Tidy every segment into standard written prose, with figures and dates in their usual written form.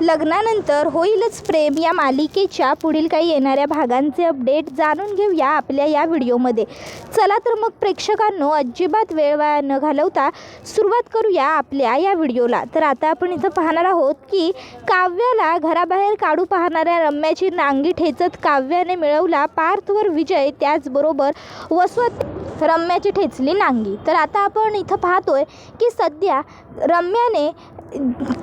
लग्नानंतर होईलच प्रेम या मालिकेच्या पुढील काही येणाऱ्या भागांचे अपडेट जाणून घेऊया आपल्या या व्हिडिओमध्ये। चला तर मग प्रेक्षकांनो, अजिबात वेळ वाया न घालवता सुरुवात करूया आपल्या या व्हिडिओला। तर आता आपण इथं पाहणार आहोत की काव्याला घराबाहेर काढू पाहणाऱ्या रम्याची नांगी ठेचत काव्याने मिळवला पार्थवर विजय, त्याचबरोबर वसवत रम्याची ठेचली नांगी। तर आता आपण इथं पाहतोय की सध्या रम्याने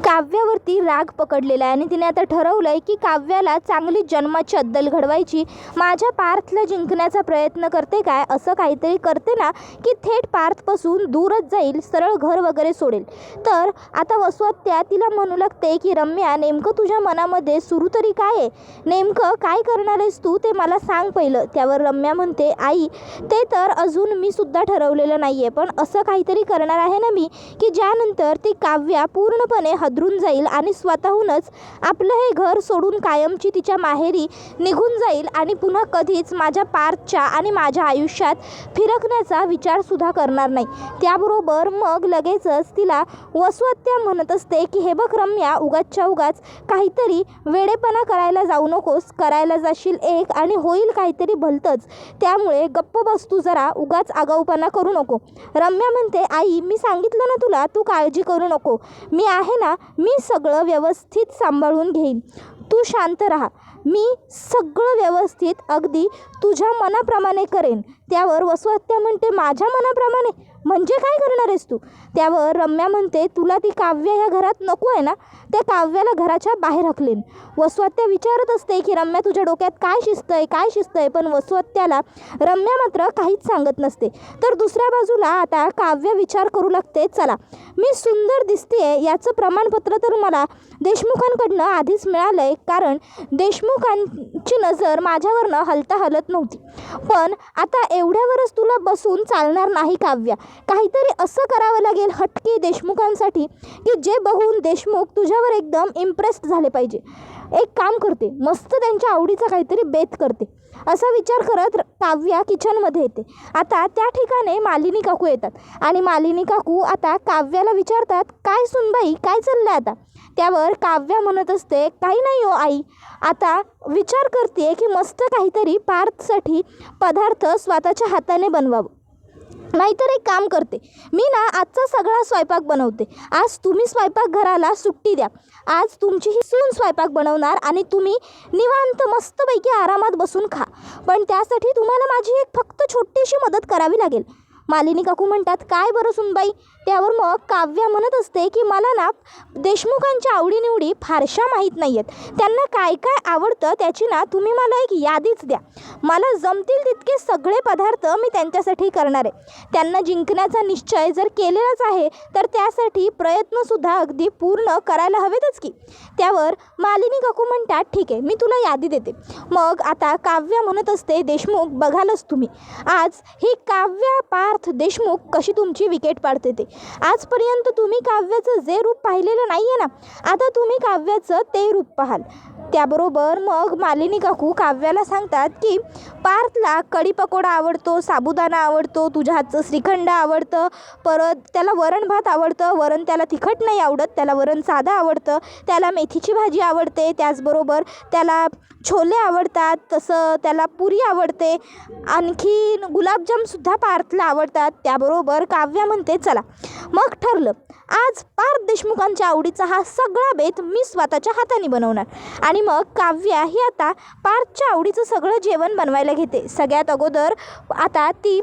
काव्यावरती राग पकडलेला आहे आणि तिने आता ठरवलं आहे की काव्याला चांगली जन्माची अद्दल घडवायची। माझ्या पार्थला जिंकण्याचा प्रयत्न करते काय, असं काहीतरी करते ना की थेट पार्थपासून दूरच जाईल, सरळ घर वगैरे सोडेल। तर आता वसवत्या तिला म्हणू लागते की रम्या, नेमकं तुझ्या मनामध्ये सुरू तरी काय आहे, नेमकं काय करणार आहेस तू ते मला सांग पहिलं। त्यावर रम्या म्हणते, आई ते तर अजून मी सुद्धा ठरवलेलं नाही आहे, पण असं काहीतरी करणार आहे ना मी की ज्यानंतर ती काव्या पूर्णपणे हदरून जाईल आणि स्वतःहूनच आपलं हे घर सोडून कायमची तिच्या माहेरी निघून जाईल आणि पुन्हा कधीच माझ्या पार्थच्या आणि माझ्या आयुष्यात फिरकण्याचा विचारसुद्धा करणार नाही। त्याबरोबर मग लगेचच तिला वसवत्या म्हणत असते की हे बघ रम्या, उगाचच्या उगाच काहीतरी वेडेपणा करायला जाऊ नकोस, करायला जाशील एक आणि होईल काहीतरी भलतंच, त्यामुळे गप्प बस तू, जरा उगाच आगाऊपणा करू नको। रम्या म्हणते, आई मी सांगितलं ना तुला, तू काळजी करू नको, मी आहे ना, मी सगळं व्यवस्थित सांभाळून घेईन, तू शांत राहा, मी सगळं व्यवस्थित अगदी तुझ्या मनाप्रमाणे करेन। त्यावर वसवत्या म्हणते, माझ्या मनाप्रमाणे म्हणजे काय करणार आहेस तू? त्यावर रम्या म्हणते, तुला ती काव्य ह्या घरात नको आहे ना, त्या काव्याला घराच्या बाहेर हकलेन। वसवत्या विचारत असते की रम्या तुझ्या डोक्यात काय शिस्त आहे, काय शिस्त आहे, पण वसवत्याला रम्या मात्र काहीच सांगत नसते। तर दुसऱ्या बाजूला आता काव्य विचार करू लागते, चला मी सुंदर दिसते याचं प्रमाणपत्र तर मला देशमुखांकडनं आधीच मिळालं आहे, कारण देशमुखांची नजर माझ्यावरनं हलता हलत नव्हती, पण आता एवढ्यावरच तुला बसून चालणार नाही काव्या, काहीतरी असं करावं लागेल हटके देशमुखांसाठी की जे बघून देशमुख तुझ्यावर एकदम इम्प्रेस्ड झाले पाहिजे। एक काम करते, मस्त त्यांच्या आवडीचा काहीतरी बेत करते, असा विचार करत काव्या किचनमध्ये येते। आता त्या ठिकाणी मालिनी काकू येतात आणि मालिनी काकू आता काव्याला विचारतात, काय सुनबाई, काय चाललंय आता? त्यावर काव्या म्हणत असते, काही नाही हो आई, आता विचार करते की मस्त काहीतरी पार्थसाठी पदार्थ स्वतःच्या हाताने बनवावं, नाहीतर एक काम करते, मी ना आजचा सगळा स्वयंपाक बनवते, आज तुम्ही स्वयंपाकघराला सुट्टी द्या, आज तुमची ही सून स्वयंपाक बनवणार आणि तुम्ही निवांत मस्तपैकी आरामात बसून खा, पण त्यासाठी तुम्हाला माझी एक फक्त छोटीशी मदत करावी लागेल। मालिनी काकू म्हणतात, काय बरं सुनबाई? त्यावर मग काव्या म्हणत असते की मला ना देशमुखांच्या आवडीनिवडी फारशा माहीत नाही आहेत, त्यांना काय काय आवडतं त्याची ना तुम्ही मला एक यादीच द्या, मला जमतील तितके सगळे पदार्थ मी त्यांच्यासाठी करणार आहे, त्यांना जिंकण्याचा निश्चय जर केलेलाच आहे तर त्यासाठी प्रयत्नसुद्धा अगदी पूर्ण करायला हवेतच की। त्यावर मालिनी काकू म्हणतात, ठीक आहे, मी तुला यादी देते। मग आता काव्या म्हणत असते, देशमुख बघालच तुम्ही, आज ही काव्या पार्थ देशमुख कशी तुमची विकेट पाडते ते, आजपर्यंत तुम्ही काव्याचं जे रूप पाहिलेलं नाही आहे ना, आता तुम्ही काव्याचं ते रूप पाहाल। त्याबरोबर मग मालिनी काकू काव्याला सांगतात की पार्थला कढी पकोडा आवडतो, साबुदाणा आवडतो, तुझ्या हातचं श्रीखंड आवडतं, परत त्याला वरण भात आवडतं, वरण त्याला तिखट नाही आवडत, त्याला वरण साधं आवडतं, त्याला मेथीची भाजी आवडते, त्याचबरोबर त्याला छोले आवडतात, तसं त्याला पुरी आवडते, आणखी गुलाबजामसुद्धा पार्थला आवडतात। त्याबरोबर काव्या म्हणते, चला मग ठरलं, आज पार्थ देशमुखांच्या आवडीचा हा सगळा बेत मी स्वतःच्या हाताने बनवणार। आणि मग काव्या ही आता पार्थच्या आवडीचं सगळं जेवण बनवायला घेते। सगळ्यात अगोदर आता ती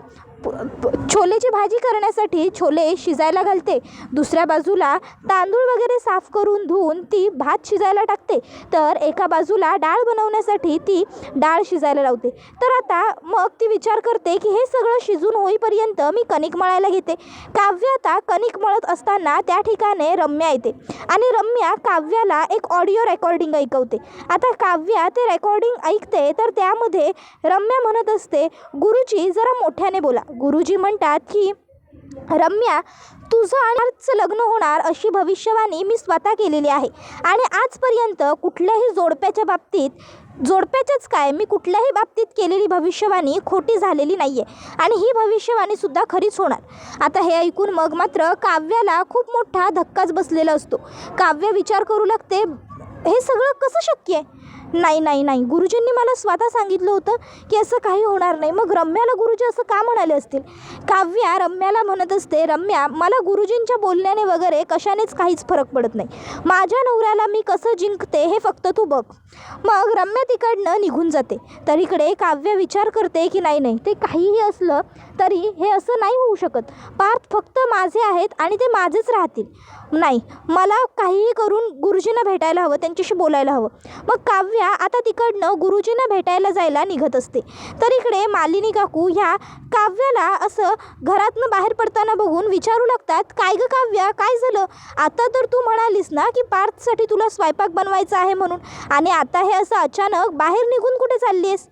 छोलेची भाजी करण्यासाठी छोले शिजायला घालते, दुसऱ्या बाजूला तांदूळ वगैरे साफ करून धुवून ती भात शिजायला टाकते, तर एका बाजूला डाळ बनवण्यासाठी ती डाळ शिजायला लावते। तर आता मग ती विचार करते की हे सगळं शिजून होईपर्यंत मी कणिक मळायला घेते। काव्या आता कणिक मळत असताना त्या ठिकाणी रम्या येते आणि रम्या काव्याला एक ऑडिओ रेकॉर्डिंग ऐकवते। आता काव्या ते रेकॉर्डिंग ऐकते, तर त्यामध्ये रम्या म्हणत असते, गुरुजी जरा मोठ्याने बोला। गुरुजी म्हणतात की रम्या, तुझं आणि आजचं लग्न होणार अशी भविष्यवाणी मी स्वतः केलेली आहे आणि आजपर्यंत कुठल्याही जोडप्याच्याच काय मी कुठल्याही बाबतीत केलेली भविष्यवाणी खोटी झालेली नाही आहे आणि ही भविष्यवाणीसुद्धा खरीच होणार। आता हे ऐकून मग मात्र काव्याला खूप मोठा धक्काच बसलेला असतो। काव्य विचार करू लागते, हे सगळं कसं शक्य आहे? नाही नाही नाही, गुरुजींनी मला स्वतः सांगितलं होतं की असं काही होणार नाही. मग रम्याला गुरुजी असं का म्हणाले असतील? काव्या रम्याला म्हणत असते, रम्या, मला गुरुजींच्या बोलण्याने वगैरे कशानेच काहीच फरक पडत नाही. माझ्या नवऱ्याला मी कसं जिंकते हे फक्त तू बघ. मग रम्या तिकडनं निघून जाते. तर इकडे काव्या विचार करते की नाही नाही, ते काहीही असलं तरी हे असं नाही होऊ शकत. पार्थ फक्त माझे आहेत आणि ते माझेच राहतील. नाही, मला काहीही करून गुरुजींना भेटायला हवं, त्यांच्याशी बोलायला हवं. मग काव्या आता तिकडनं गुरुजींना भेटायला जायला निघत असते. तर इकडे मालिनी काकू ह्या काव्याला असं घरातनं बाहेर पडताना बघून विचारू लागतात, काय गं काव्या, काय झालं? आता तर तू म्हणालीस ना की पार्थसाठी तुला स्वयंपाक बनवायचा आहे म्हणून, आणि आता हे असं अचानक बाहेर निघून कुठे चालली आहेस?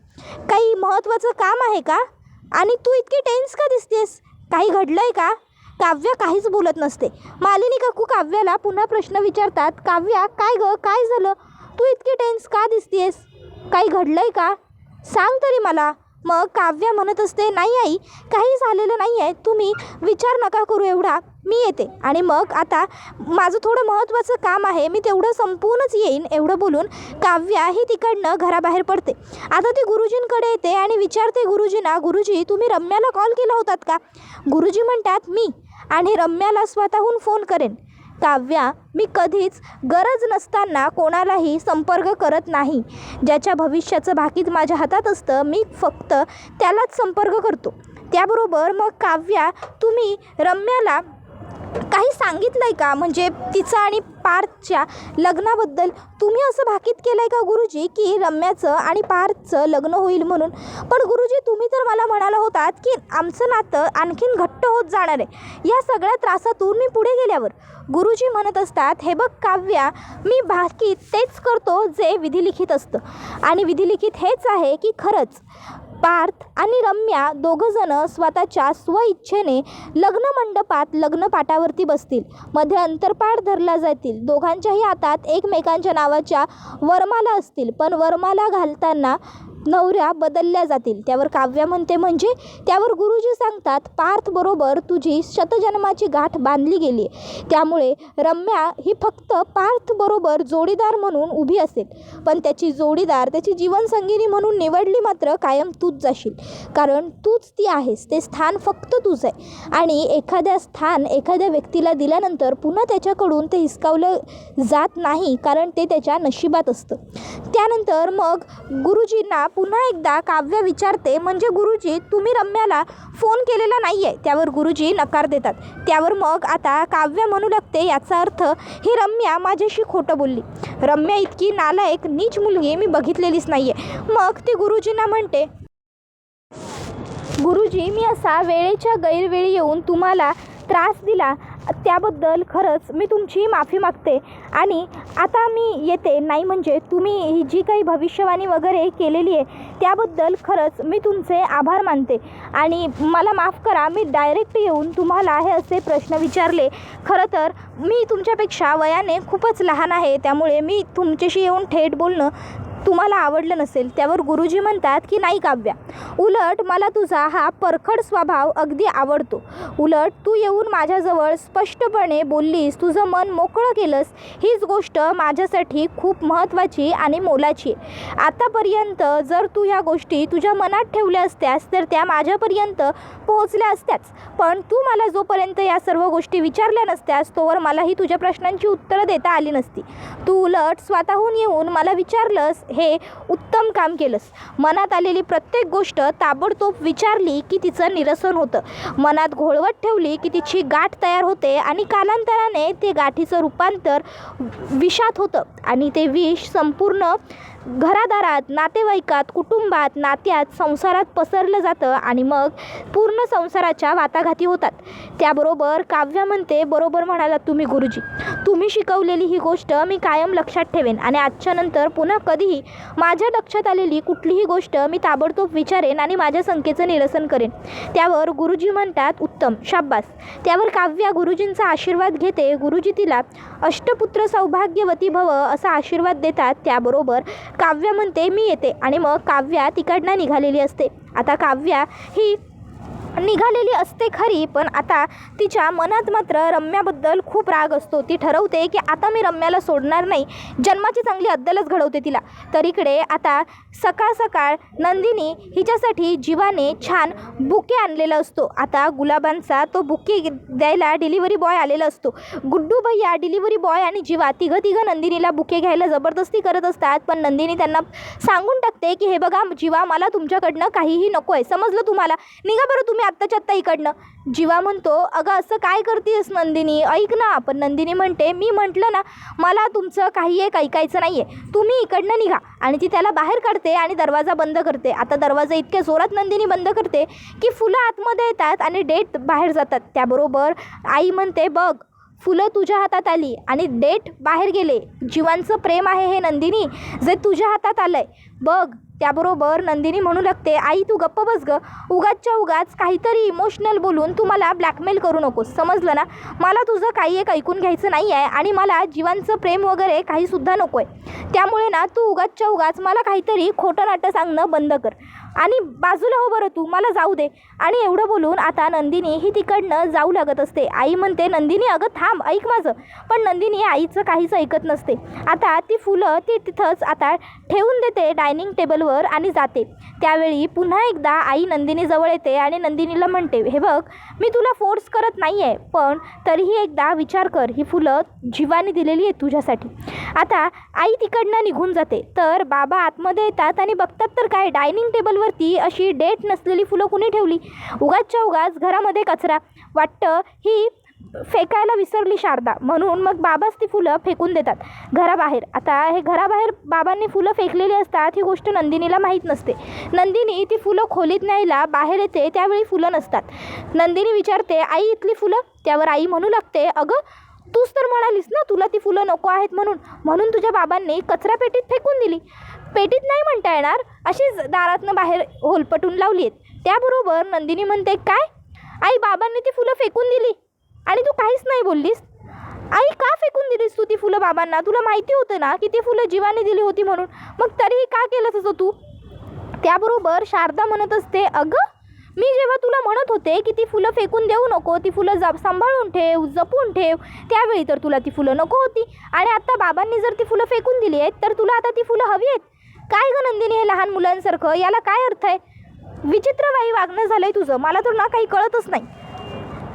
काही महत्त्वाचं काम आहे का? आणि तू इतकी टेन्स का दिसतेस? काही घडलं आहे का? काव्या काहीच बोलत नसते. मालिनी काकू काव्याला पुन्हा प्रश्न विचारतात, काव्या, काय गं, काय झालं? तू इतकी टेन्स का दिसतेस? काही घडलं आहे का? सांग तरी मला. मग काव्या म्हणत असते, नाही आई, काही झालेलं नाही आहे, तुम्ही विचार नका करू एवढा, मी येते. आणि मग आता माझं थोडं महत्त्वाचं काम आहे, मी तेवढं संपवूनच येईन. एवढं बोलून काव्या ही तिकडनं घराबाहेर पडते. आता ती गुरुजींकडे येते आणि विचारते गुरुजींना, गुरुजी, तुम्ही रम्याला कॉल केला होतात का? गुरुजी म्हणतात, मी आणि रम्याला स्वतःहून फोन करेन. काव्या, मी कधीच गरज नसताना कोणालाही संपर्क करत नाही. ज्याच्या भविष्याचं भाकीत माझ्या हातात असतं, मी फक्त त्यालाच संपर्क करतो. त्याबरोबर मग काव्या, तुम्ही रम्याला काही सांगितलं आहे का? म्हणजे तिचं आणि पार्थच्या लग्नाबद्दल तुम्ही असं भाकीत केलं आहे का गुरुजी की रम्याचं आणि पार्थचं लग्न होईल म्हणून? पण गुरुजी, तुम्ही तर मला म्हणाला होतात की आमचं नातं आणखीन घट्ट होत जाणार आहे या सगळ्या त्रासातून मी पुढे गेल्यावर. गुरुजी म्हणत असतात, हे बघ काव्या, मी भाकीत तेच करतो जे विधिलिखित असतं, आणि विधिलिखित हेच आहे की खरंच पार्थ आणि रम्या दोघंजणं स्वतःच्या स्वइच्छेने लग्न मंडपात लग्नपाटावरती बसतील. मध्ये अंतरपाट धरला जातील. दोघांच्याही हातात एकमेकांच्या नावाच्या वरमाला असतील, पण वरमाला घालताना नवऱ्या बदलल्या जातील. त्यावर काव्या म्हणते, म्हणजे? त्यावर गुरुजी सांगतात, पार्थ बरोबर तुझी शतजन्माची गाठ बांधली गेली, त्यामुळे रम्या ही फक्त पार्थ बरोबर जोडीदार म्हणून उभी असेल, पण त्याची जोडीदार, त्याची जीवनसंगिनी म्हणून निवडली मात्र कायम तूच जाशील, कारण तूच ती आहेस. ते स्थान फक्त तुझं आहे, आणि एखाद्या स्थान एखाद्या व्यक्तीला दिल्यानंतर पुन्हा त्याच्याकडून ते हिसकावलं जात नाही, कारण ते त्याच्या नशिबात असतं. त्यानंतर मग गुरुजींना पुन्हा एकदा काव्या विचारते, म्हणजे गुरुजी, तुम्ही रम्याला फोन केलेला नाही आहे? त्यावर गुरुजी नकार देतात. त्यावर मग आता काव्या म्हणू लागते, याचा अर्थ ही रम्या माझ्याशी खोटं बोलली. रम्या इतकी नालायक नीच मुलगी मी बघितलेलीच नाही आहे. मग ती गुरुजींना म्हणते, गुरुजी, मी असा वेळेच्या गैरवेळी येऊन तुम्हाला त्रास दिला त्याबद्दल खरंच मी तुमची माफी मागते, आणि आता मी येते. नाही म्हणजे तुम्ही ही जी काही भविष्यवाणी वगैरे केलेली आहे त्याबद्दल खरंच मी तुमचे आभार मानते, आणि मला माफ करा, मी डायरेक्ट येऊन तुम्हाला हे असे प्रश्न विचारले. खरं तर मी तुमच्यापेक्षा वयाने खूपच लहान आहे, त्यामुळे मी तुमच्याशी येऊन थेट बोलणं तुम्हाला आवडलं नसेल. त्यावर गुरुजी म्हणतात की नाही काव्या, उलट मला तुझा हा परखड स्वभाव अगदी आवडतो. उलट तू येऊन माझ्याजवळ स्पष्टपणे बोललीस, तुझं मन मोकळं केलंस, हीच गोष्ट माझ्यासाठी खूप महत्त्वाची आणि मोलाची आहे. आतापर्यंत जर तू ह्या गोष्टी तुझ्या मनात ठेवल्या असत्यास तर त्या माझ्यापर्यंत पोहोचल्या असत्याच, पण तू मला जोपर्यंत या सर्व गोष्टी विचारल्या नसत्यास तोवर मलाही तुझ्या प्रश्नांची उत्तरं देता आली नसती. तू उलट स्वतःहून येऊन मला विचारलंस, हे उत्तम काम केलंस. मनात आलेली प्रत्येक गोष्ट ताबडतोब विचारली की तिचं निरसन होतं. मनात घोळवत ठेवली की तिची गाठ तयार होते, आणि कालांतराने ते गाठीचं रूपांतर विषात होतं, आणि ते विष संपूर्ण घरादारात, नातेवाईकात, कुटुंबात, नात्यात, संसारात पसरलं जातं, आणि मग पूर्ण संसाराच्या वाटाघाटी होतात. त्याबरोबर काव्या म्हणते, बरोबर म्हणालात तुम्ही गुरुजी, तुम्ही शिकवलेली ही गोष्ट मी कायम लक्षात ठेवेन, आणि आजच्या नंतर पुन्हा कधीही माझ्या लक्षात आलेली कुठलीही गोष्ट मी ताबडतोब विचारेन आणि माझ्या शंकेचं निरसन करेन. त्यावर गुरुजी म्हणतात, उत्तम, शाब्बास. त्यावर काव्या गुरुजींचा आशीर्वाद घेते. गुरुजी तिला अष्टपुत्र सौभाग्यवती भव असा आशीर्वाद देतात. त्याबरोबर काव्या म्हणते, मी येते, आणि मग काव्या तिकडनं निघालेली असते. आता काव्या ही निघालेली असते खरी, पण आता तिच्या मनात मात्र रम्याबद्दल खूप राग असतो. ती ठरवते की आता मी रम्याला सोडणार नाही, जन्माची चांगली अद्दलच घडवते तिला. तर इकडे आता सकाळ सकाळ नंदिनी हिच्यासाठी जीवाने छान बुके आणलेला असतो. आता गुलाबांचा तो बुके द्यायला डिलिव्हरी बॉय आलेला असतो. गुड्डू भैया, डिलिव्हरी बॉय आणि जीवा तिघं नंदिनीला बुके घ्यायला जबरदस्ती करत असतात. पण नंदिनी त्यांना सांगून टाकते की हे बघा जीवा, मला तुमच्याकडनं काहीही नको आहे, समजलं तुम्हाला, निघा बरं तुम्ही आत्ताच्या आत्ता इकडनं. जीवा म्हणतो अगं असं काय करतेस नंदिनी, ऐक ना. पण नंदिनी म्हणते मी म्हटलं ना मला तुमचं काही एक ऐकायचं नाही आहे, तुम्ही इकडनं निघा. आणि ती त्याला बाहेर काढते आणि दरवाजा बंद करते. आता दरवाजा इतक्या जोरात नंदिनी बंद करते की फुलं आतमध्ये येतात आणि डेट बाहेर जातात. त्याबरोबर आई म्हणते बघ फुलं तुझ्या हातात आली आणि डेट बाहेर गेले, जीवांचं प्रेम आहे हे नंदिनी जे तुझ्या हातात आलं आहे बघ. त्याबरोबर नंदिनी म्हणू लागते आई तू गप्प बस गं, उगाचच्या उगाच काहीतरी इमोशनल बोलून तू मला ब्लॅकमेल करू नकोस, समजलं ना. मला तुझं काही एक ऐकून घ्यायचं नाही आहे आणि मला जीवांचं प्रेम वगैरे काहीसुद्धा नको आहे. त्यामुळे ना तू उगाचच्या उगाच मला काहीतरी खोटं नाटं सांगणं बंद कर आणि बाजूला हो बरं तू, मला जाऊ दे. आणि एवढं बोलून आता नंदिनी ही तिकडनं जाऊ लागत असते. आई म्हणते नंदिनी अगं थांब, ऐक माझं. पण नंदिनी आईचं काहीच ऐकत नसते. आता ती फुलं ती तिथंच आता ठेवून देते डायनिंग टेबलवर आणि जाते. त्यावेळी पुन्हा एकदा आई नंदिनीजवळ येते आणि नंदिनीला म्हणते हे बघ मी तुला फोर्स करत नाही आहे, पण तरीही एकदा विचार कर, ही फुलं जीवाने दिलेली आहेत तुझ्यासाठी. आता आई तिकडनं निघून जाते. तर बाबा आतमध्ये येतात आणि बघतात तर काय, डायनिंग टेबलवरती अशी डेट नसलेली फुलं कुणी ठेवली. उगाचच्या उगाच घरामध्ये कचरा, वाटतं ही फेकायला विसरली शारदा, म्हणून मग बाबाच ती फुलं फेकून देतात घराबाहेर. आता हे घराबाहेर बाबांनी फुलं फेकलेली असतात ही गोष्ट नंदिनीला माहीत नसते. नंदिनी ती फुलं खोलीत न्यायला बाहेर येते, त्यावेळी फुलं नसतात. नंदिनी विचारते आई इथली फुलं. त्यावर आई म्हणू लागते अगं तूच तर म्हणालीस ना तुला ती फुलं नको आहेत म्हणून तुझ्या बाबांनी कचरा पेटीत फेकून दिली. पेटीत नाही म्हणता येणार, अशीच दारातनं बाहेर होलपटून लावली आहेत. त्याबरोबर नंदिनी म्हणते काय आई बाबांनी ती फुलं फेकून दिली आणि तू काहीच नाही बोललीस. आई का फेकून दिलीस तू ती फुलं बाबांना, तुला माहिती होतं ना की ती फुलं जीवाने दिली होती म्हणून, मग तरीही का केलं तसं तू. त्याबरोबर शारदा म्हणत असते अगं मी जेव्हा तुला म्हणत होते की ती फुलं फेकून देऊ नको, ती फुलं सांभाळून ठेव, जपून ठेव, त्यावेळी तर तुला ती फुलं नको होती आणि आत्ता बाबांनी जर ती फुलं फेकून दिली आहेत तर तुला आता ती फुलं हवी आहेत. काय गं नंदिनी हे लहान मुलांसारखं, याला काय अर्थ आहे. विचित्र बाई वागणं झालं आहे तुझं, मला तर ना काही कळतच नाही.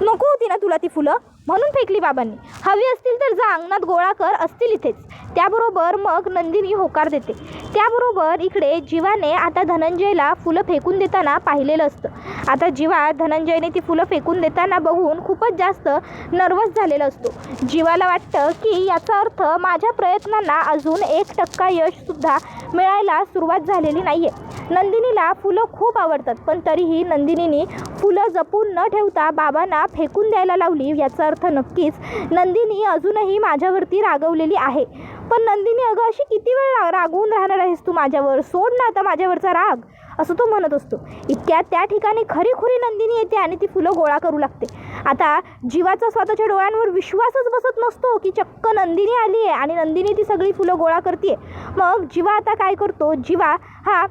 नको होती ना तुला ती फुलं म्हणून फेकली बाबांनी, हवी असतील तर जा अंगणात गोळा कर, असतील इथेच. त्याबरोबर मग नंदिनी होकार देते. त्याबरोबर इकडे जीवाने आता धनंजयला फुलं फेकून देताना पाहिलेलं असतं. आता जीवा धनंजयने ती फुलं फेकून देताना बघून खूपच जास्त नर्वस झालेला असतो. जीवाला वाटतं की याचा अर्थ माझ्या प्रयत्नांना अजून 1% यशसुद्धा मिळायला सुरुवात झालेली नाही आहे. नंदिनीला फुलं खूप आवडतात, पण तरीही नंदिनीने फुलं जपून न ठेवता बाबांना फेकून द्यायला लावली. याचा अर्थ नक्कीच नंदिनी अजूनही माझ्यावरती रागवलेली आहे. पण नंदिनी अगं अशी किती वेळ रागवून राहणार आहेस तू माझ्यावर, सोड ना आता माझ्यावरचा राग, असं तो म्हणत असतो. इतक्यात त्या ठिकाणी खरीखुरी नंदिनी येते आणि ती फुलं गोळा करू लागते. आता जीवाचा स्वतःच्या डोळ्यांवर विश्वासच बसत नसतो की चक्क नंदिनी आली आहे आणि नंदिनी ती सगळी फुलं गोळा करते. मग जीवा आता काय करतो, जीवा हा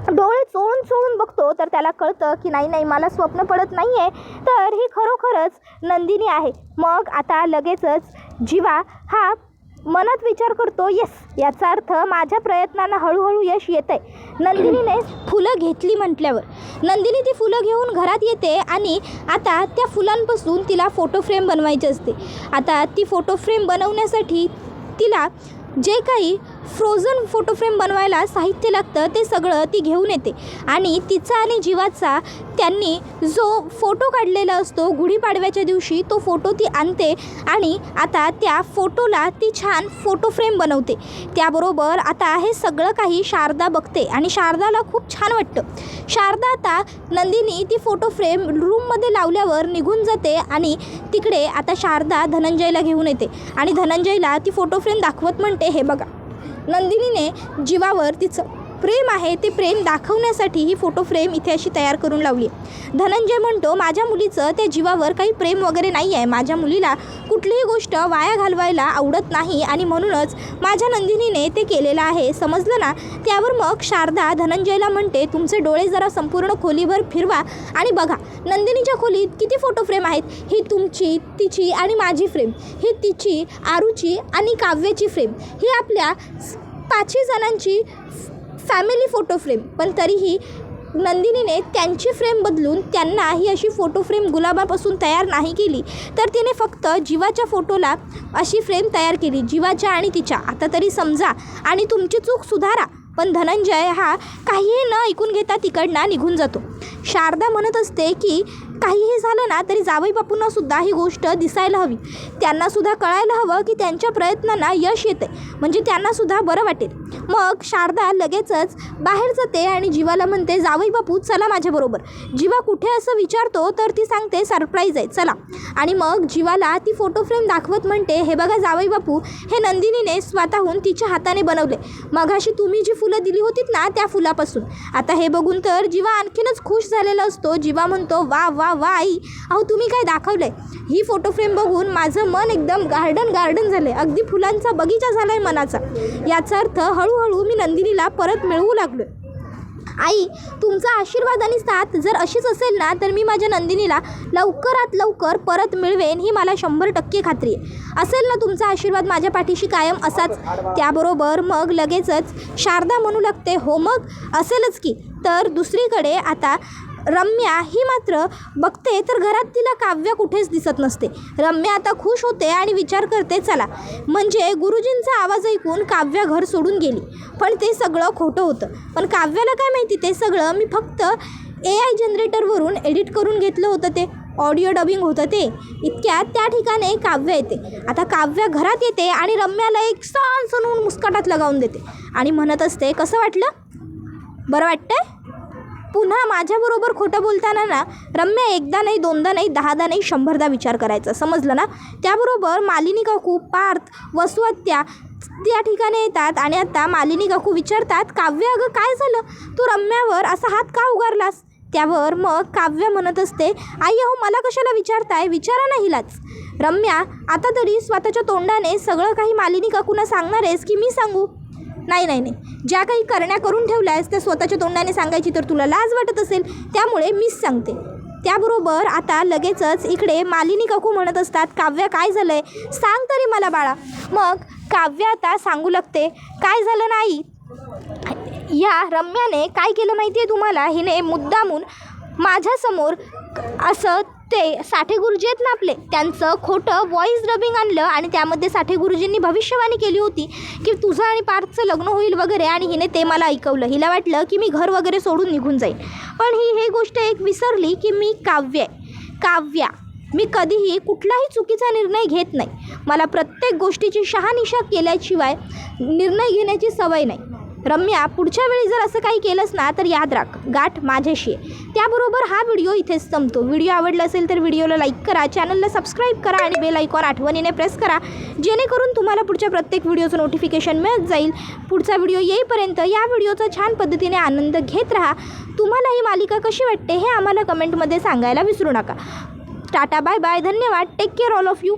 डोळे चोळून बघतो तर त्याला कळतं की नाही मला स्वप्न पडत नाही आहे, तर ही खरोखरच नंदिनी आहे. मग आता लगेचच जीवा हा मनात विचार करतो येस, याचा अर्थ माझ्या प्रयत्नांना हळूहळू यश येत आहे. नंदिनीने फुलं घेतली म्हटल्यावर नंदिनी ती फुलं घेऊन घरात येते आणि आता त्या फुलांपासून तिला फोटो फ्रेम बनवायची असते. आता ती फोटो फ्रेम बनवण्यासाठी तिला जे काही फ्रोझन फोटो फ्रेम बनवायला साहित्य लागतं ते सगळं ती घेऊन येते आणि तिचा आणि जीवाचा त्यांनी जो फोटो काढलेला असतो गुढीपाडव्याच्या दिवशी, तो फोटो ती आणते आणि आता त्या फोटोला ती छान फोटो फ्रेम बनवते. त्याबरोबर आता हे सगळं काही शारदा बघते आणि शारदाला खूप छान वाटतं. शारदा आता नंदिनी ती फोटो फ्रेम रूममध्ये लावल्यावर निघून जाते आणि तिकडे आता शारदा धनंजयला घेऊन येते आणि धनंजयला ती फोटो फ्रेम दाखवत म्हणते हे बघा, नंदिनीने जीवावर तिचं प्रेम आहे ते प्रेम दाखवण्यासाठी ही फोटो फ्रेम इथे अशी तयार करून लावली. धनंजय म्हणतो, माझ्या मुलीचं त्या जीवावर काही प्रेम वगैरे नाही आहे. माझ्या मुलीला कुठलीही गोष्ट वाया घालवायला आवडत नाही आणि म्हणूनच माझ्या नंदिनीने ते केलेलं आहे, समजलं ना. त्यावर मग शारदा धनंजयला म्हणते, तुमचे डोळे जरा संपूर्ण खोलीभर फिरवा आणि बघा नंदिनीच्या खोलीत किती फोटो फ्रेम आहेत. ही तुमची, तिची आणि माझी फ्रेम, ही तिची, आरूची आणि काव्याची फ्रेम, ही आपल्या 5 जणांची फॅमिली फोटो फ्रेम. पण तरीही नंदिनीने त्यांची फ्रेम बदलून त्यांना ही अशी फोटो फ्रेम गुलाबापासून तयार नाही केली, तर तिने फक्त जीवाच्या फोटोला अशी फ्रेम तयार केली, जीवाच्या आणि तिच्या. आता तरी समजा आणि तुमची चूक सुधारा. पण धनंजय हा काहीही न ऐकून घेता तिकडनं निघून जातो. शारदा म्हणत असते की काहीही झालं ना तरी जावई बापूंनासुद्धा ही गोष्ट दिसायला हवी, त्यांनासुद्धा कळायला हवं की त्यांच्या प्रयत्नांना यश येते, म्हणजे त्यांनासुद्धा बरं वाटेल. मग शारदा लगेचच बाहेर जाते आणि जीवाला म्हणते, जावई बापू चला माझ्याबरोबर. जीवा कुठे असं विचारतो तर ती सांगते सरप्राईज आहे चला. आणि मग जीवाला ती फोटो फ्रेम दाखवत म्हणते, हे बघा जावई बापू, हे नंदिनीने स्वतःहून तिच्या हाताने बनवले, मगाशी तुम्ही जी फुलं दिली होतीत ना त्या फुलापासून. आता हे बघून तर जीवा आणखीनच खुश झालेला असतो. जीवा म्हणतो, वा वा वा आई, अहो तुम्ही काय दाखवलंय. ही फोटो फ्रेम बघून माझं मन एकदम गार्डन झाले, अगदी फुलांचा बगीचा झालाय मनाचा. याचा अर्थ हळूहळू मी नंदिनीला परत मिळवू लागलोय. आई, तुमचा आशीर्वाद आणि साथ जर अशीच असेल ना तर मी माझ्या नंदिनीला लवकरात लवकर परत मिळवेन, ही मला 100% खात्री आहे. असेल ना तुमचा आशीर्वाद माझ्या पाठीशी कायम असाच. त्याबरोबर मग लगेचच शारदा म्हणू लागते, हो मग असेलच की. तर दुसरीकडे आता रम्या ही मात्र बघते तर घरात तिला काव्या कुठेच दिसत नसते. रम्या आता खुश होते आणि विचार करते, चला म्हणजे गुरुजींचा आवाज ऐकून काव्या घर सोडून गेली. पण ते सगळं खोटं होतं. पण काव्याला काय माहिती, ते सगळं मी फक्त AI जनरेटरवरून एडिट करून घेतलं होतं, ते ऑडिओ डबिंग होतं ते. इतक्यात त्या ठिकाणी काव्या येते. आता काव्या घरात येते आणि रम्याला एक सणून मुस्काटात लगावून देते आणि म्हणत असते, कसं वाटलं, बरं वाटतंय. पुन्हा माझ्याबरोबर खोटं बोलताना ना रम्या एकदा नाही, दोनदा नाही, 10दा नाही, 100दा विचार करायचा, समजलं ना. त्याबरोबर मालिनी काकू, पार्थ, वसुहत्या त्या ठिकाणी येतात आणि आता मालिनी काकू विचारतात, काव्य अगं काय झालं, तू रम्यावर असा हात का उगारलास. त्यावर मग काव्य म्हणत असते, आई अहो मला कशाला विचारताय, विचारा ना हिलाच. रम्या, आता तरी स्वतःच्या तोंडाने सगळं काही मालिनी काकूंना सांगणार आहेस की मी सांगू. नाही, ज्या काही करण्या करून ठेवल्या आहेस त्या स्वतःच्या तोंडाने सांगायची तर तुला लाज वाटत असेल, त्यामुळे मीच सांगते. त्याबरोबर आता लगेचच इकडे मालिनी काकू म्हणत असतात, काव्या काय झालं आहे सांग तरी मला बाळा. मग काव्या आता सांगू लागते, काय झालं नाही, या रम्याने काय केलं माहिती आहे तुम्हाला, हिने मुद्दामून माझ्यासमोर असं ते साठे गुरुजी आहेत ना आपले, त्यांचं खोटं व्हॉईस डबिंग आणलं आणि त्यामध्ये साठे गुरुजींनी भविष्यवाणी केली होती की तुझं आणि पार्थचं लग्न होईल वगैरे, आणि हिने ते मला ऐकवलं. हिला वाटलं की मी घर वगैरे सोडून निघून जाईन. पण ही गोष्ट एक विसरली की मी काव्या मी कधीही कुठलाही चुकीचा निर्णय घेत नाही. मला प्रत्येक गोष्टीची शहानिशा केल्याशिवाय निर्णय घेण्याची सवय नाही. रम्या, पुढच्या वेळी जर असं काही केलंस ना तर याद राख, गाठ माझ्याशी आहे. त्याबरोबर हा व्हिडिओ इथेच संपतो. व्हिडिओ आवडला असेल तर व्हिडिओला लाईक करा, चॅनलला सबस्क्राईब करा आणि बेल आयकॉन आठवणीने प्रेस करा, जेणेकरून तुम्हाला पुढच्या प्रत्येक व्हिडिओचं नोटिफिकेशन मिळत जाईल. पुढचा व्हिडिओ येईपर्यंत या व्हिडिओचा छान पद्धतीने आनंद घेत राहा. तुम्हाला ही मालिका कशी वाटते हे आम्हाला कमेंटमध्ये सांगायला विसरू नका. टाटा, बाय बाय, धन्यवाद, take care all of you.